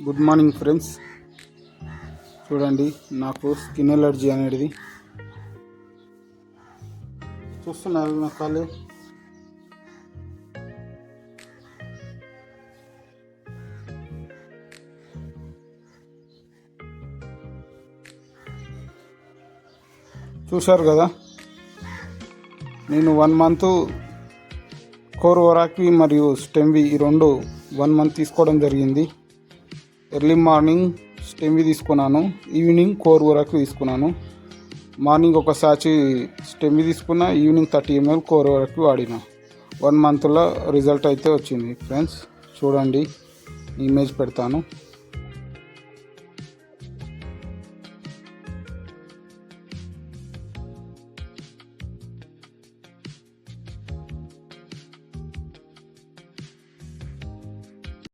Good morning friends. చూడండి, నాకు skin allergy అనేది చూస్తున్నారు నా కాలు. చూశారు కదా, నేను 1 మంత్ కోర్ వరాక్వి మరియు స్టెమ్వి ఈ రెండు 1 మంత్ తీసుకోవడం జరిగింది. ఎర్లీ మార్నింగ్ స్టెమ్వి తీసుకున్నాను, ఈవినింగ్ కోర్ వరాక్వి తీసుకున్నాను. మార్నింగ్ ఒక సాచి స్టెమ్వి తీసుకున్నా, ఈవినింగ్ 30 ml కోర్ వరాక్వి వాడిన. 1 మంత్లో రిజల్ట్ అయితే వచ్చింది ఫ్రెండ్స్. చూడండి, ఇమేజ్ పెడతాను.